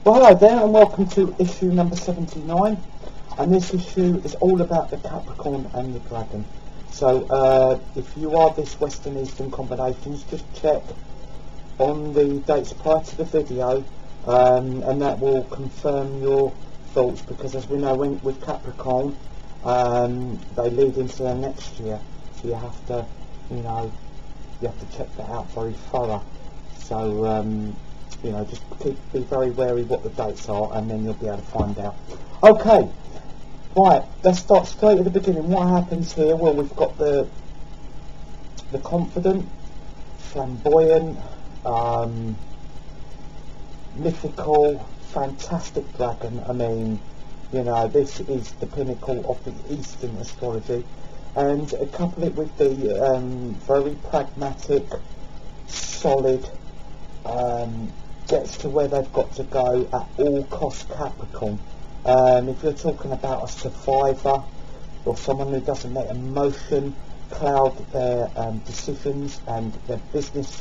Well, hello there and welcome to issue number 79, and this issue is all about the Capricorn and the Dragon. So if you are this Western Eastern combinations, just check on the dates prior to the video, and that will confirm your thoughts, because as we know, with Capricorn, they lead into the next year, so you have to, you have to check that out very thorough. So just be very wary what the dates are, and then you'll be able to find out. Okay, right, let's start straight at the beginning. What happens here? Well, we've got the confident, flamboyant, mythical, fantastic dragon. I mean, this is the pinnacle of the Eastern astrology, and couple it with the very pragmatic, solid, gets to where they've got to go at all costs Capricorn. If you're talking about a survivor or someone who doesn't let emotion cloud their decisions and their business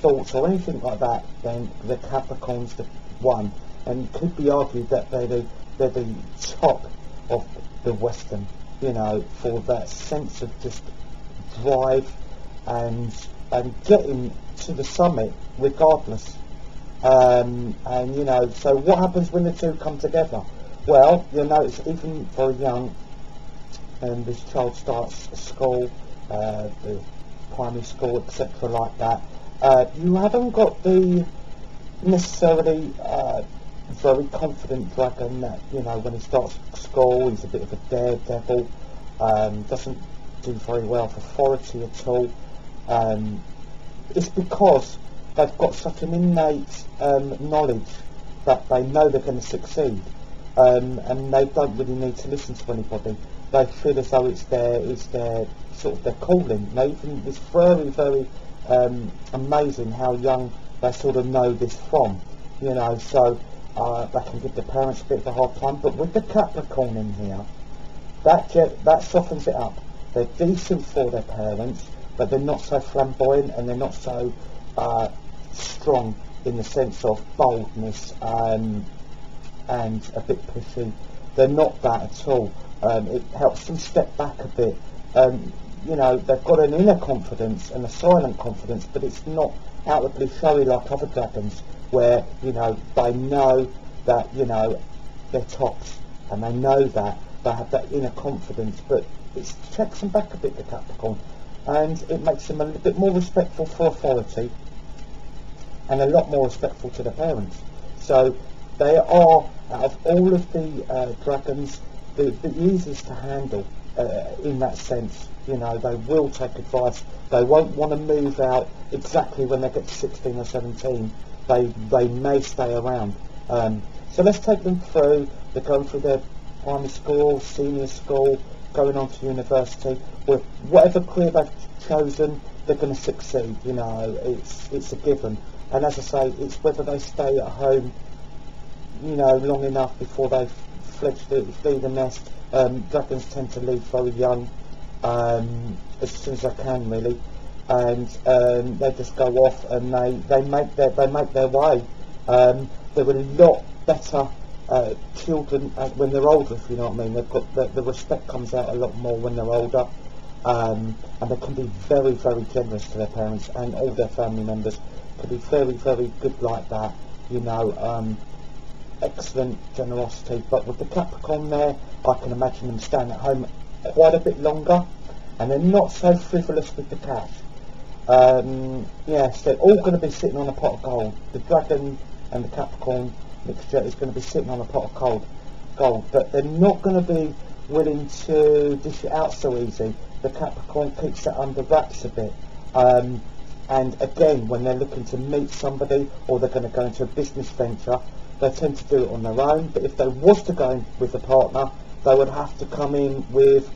thoughts or anything like that, then the Capricorn's the one, and it could be argued that they're the top of the Western, for that sense of just drive and getting to the summit regardless. So what happens when the two come together? Well, you'll notice even very young, and this child starts school, the primary school, etc. like that, you haven't got the necessarily very confident dragon that, when he starts school, he's a bit of a daredevil, doesn't do very well with authority at all. It's because they've got such an innate knowledge that they know they're going to succeed, and they don't really need to listen to anybody. They feel as though it's their sort of their calling. Now, even it's very, very amazing how young they sort of know this from. So they can give the parents a bit of a hard time. But with the Capricorn in here, that softens it up. They're decent for their parents, but they're not so flamboyant, and they're not so strong in the sense of boldness and a bit pushy. They're not that at all. It helps them step back a bit. They've got an inner confidence and a silent confidence, but it's not outwardly showy like other dragons, where they know that they're tops, and they know that they have that inner confidence, but it checks them back a bit, the Capricorn, and it makes them a little bit more respectful for authority and a lot more respectful to their parents. So they are, out of all of the dragons, the easiest to handle in that sense. They will take advice. They won't want to move out exactly when they get to 16 or 17. They may stay around. So let's take them through. They're going through their primary school, senior school, going on to university. With whatever career they've chosen, they're going to succeed. It's a given. And as I say, it's whether they stay at home, long enough before they've fledged the nest. Dragons tend to leave very young, as soon as they can, really, and they just go off and they make their way. They're a lot better children when they're older, if you know what I mean. They've got the respect comes out a lot more when they're older, and they can be very, very generous to their parents, and all their family members can be very, very good like that. Excellent generosity. But with the Capricorn there, I can imagine them staying at home quite a bit longer, and they're not so frivolous with the cash. Yes, they're all going to be sitting on a pot of gold. The Dragon and the Capricorn mixture is going to be sitting on a pot of gold, but they're not going to be willing to dish it out so easy. The Capricorn keeps it under wraps a bit, and again, when they're looking to meet somebody or they're going to go into a business venture, they tend to do it on their own. But if they was to go in with a partner, they would have to come in with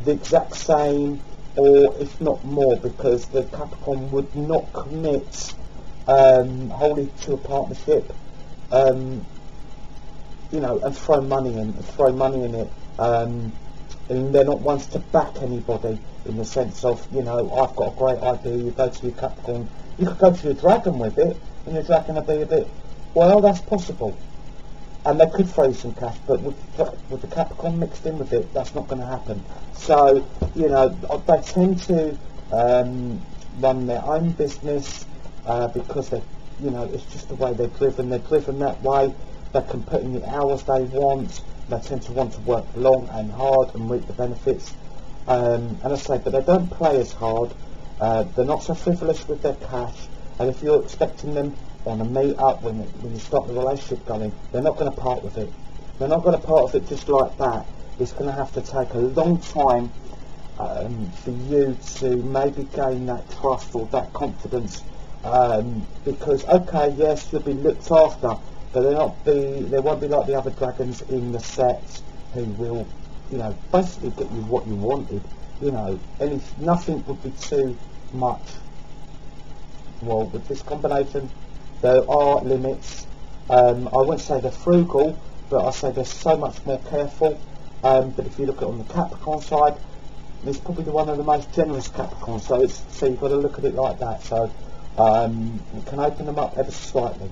the exact same, or if not more, because the Capricorn would not commit wholly to a partnership, and throw money in it, and they're not ones to back anybody in the sense of, I've got a great idea, you go to your Capricorn, you could go to your Dragon with it, and your Dragon will be a bit, well, that's possible, and they could throw some cash, but with the Capricorn mixed in with it, that's not going to happen. So, you know, they tend to run their own business because they, you know, it's just the way they're driven. They're driven that way. They can put in the hours they want. They tend to want to work long and hard and reap the benefits. And I say, but they don't play as hard. They're not so frivolous with their cash. And if you're expecting them on a meet-up when you start the relationship going, they're not going to part with it. They're not going to part with it just like that. It's going to have to take a long time for you to maybe gain that trust or that confidence. Because, okay, yes, you'll be looked after, but they won't be like the other dragons in the sets who will, you know, basically get you what you wanted. You know, nothing would be too much. Well, with this combination, there are limits. I wouldn't say they're frugal, but I say they're so much more careful. But if you look at on the Capricorn side, it's probably one of the most generous Capricorns. So you've got to look at it like that. So you can open them up ever so slightly.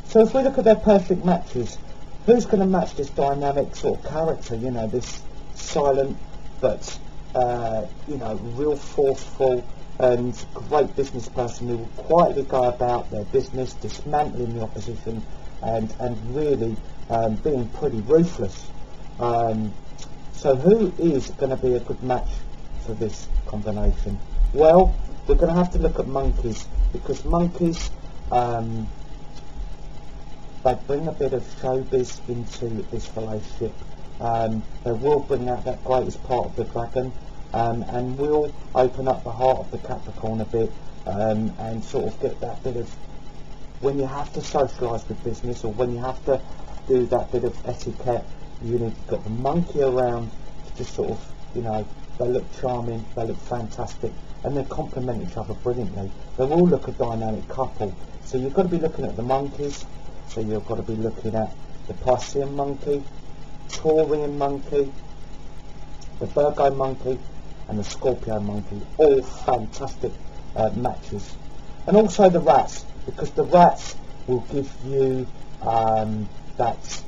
So if we look at their perfect matches, who's going to match this dynamic sort of character? You know, this silent but you know, real forceful and great business person who will quietly go about their business, dismantling the opposition and really being pretty ruthless. So who is going to be a good match for this combination? Well, we're going to have to look at monkeys, because monkeys, they bring a bit of showbiz into this relationship. They will bring out that greatest part of the dragon, and will open up the heart of the Capricorn a bit, and sort of get that bit of, when you have to socialise with business, or when you have to do that bit of etiquette, you need to get the monkey around to just sort of, you know, they look charming, they look fantastic, and they complement each other brilliantly. They will look a dynamic couple. So you've got to be looking at the monkeys, so you've got to be looking at the Piscean monkey, Taurian monkey, the Virgo monkey, and the Scorpio monkey. All fantastic matches. And also the rats, because the rats will give you that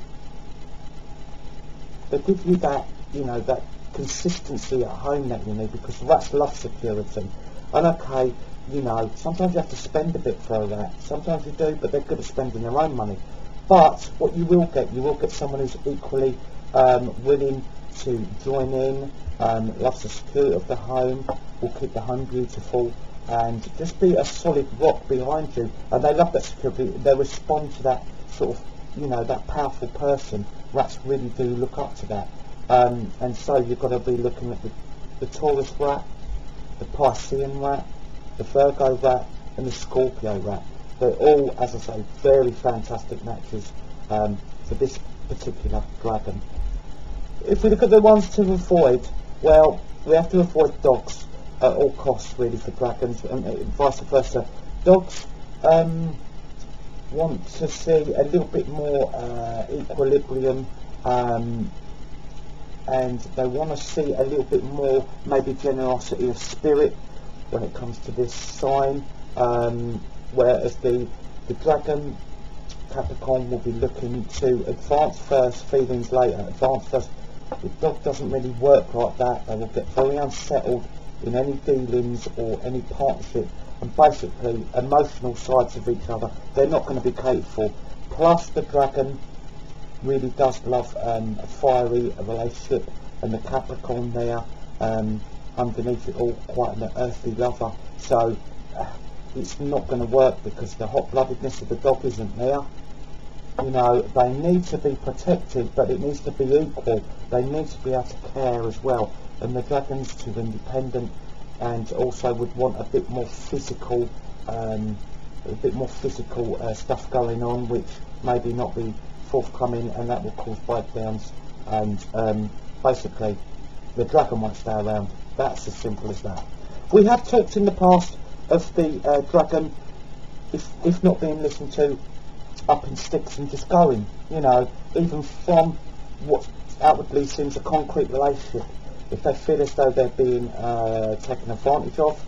you know, that consistency at home that you need, because rats love security. And okay, you know, sometimes you have to spend a bit for a rat, sometimes you do, but they're good at spending their own money. But what you will get someone who's equally willing to join in, loves the security of the home, will keep the home beautiful, and just be a solid rock behind you. And they love that security. They respond to that sort of, you know, that powerful person. Rats really do look up to that. And so you've got to be looking at the Taurus rat, the Piscean rat, the Virgo rat, and the Scorpio rat. They're all, as I say, very fantastic matches for this particular dragon. If we look at the ones to avoid, well, we have to avoid dogs at all costs, really, for dragons, and vice versa. Dogs want to see a little bit more equilibrium, and they want to see a little bit more maybe generosity of spirit when it comes to this sign, whereas the dragon Capricorn will be looking to advance first, feelings later. Advance first. The dog doesn't really work like that. They will get very unsettled in any dealings or any partnership, and basically emotional sides of each other they're not going to be catered for. Plus the dragon really does love a fiery relationship, and the Capricorn there underneath it all quite an earthly lover, so it's not going to work because the hot-bloodedness of the dog isn't there. You know, they need to be protected, but it needs to be equal. They need to be able to care as well, and the dragon's too independent, and also would want a bit more physical stuff going on, which maybe not be forthcoming, and that will cause breakdowns, and basically the dragon won't stay around. That's as simple as that. We have talked in the past of the dragon, if not being listened to, up in sticks and just going, you know, even from what outwardly seems a concrete relationship. If they feel as though they're being taken advantage of,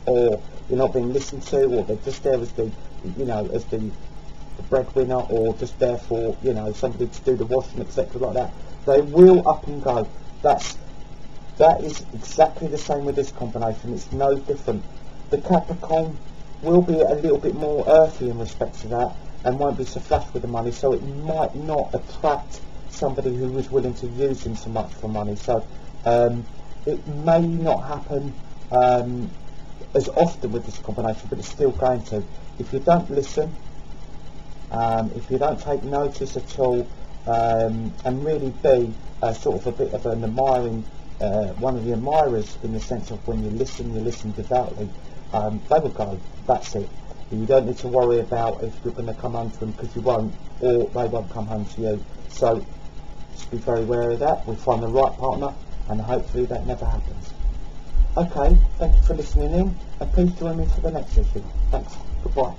or you're not being listened to, or they're just there as the, you know, as the the breadwinner, or just there for, you know, somebody to do the washing, etc., like that. They will up and go. That is exactly the same with this combination. It's no different. The Capricorn will be a little bit more earthy in respect to that, and won't be so flush with the money, so it might not attract somebody who is willing to use him so much for money. So it may not happen as often with this combination, but it's still going to. If you don't listen, if you don't take notice at all, and really be sort of a bit of an admiring, one of the admirers, in the sense of when you listen devoutly, they will go. That's it. You don't need to worry about if you're going to come home to them, because you won't, or they won't come home to you. So just be very wary of that. We'll find the right partner, and hopefully that never happens. Okay, thank you for listening in, and please join me for the next issue. Thanks. Goodbye.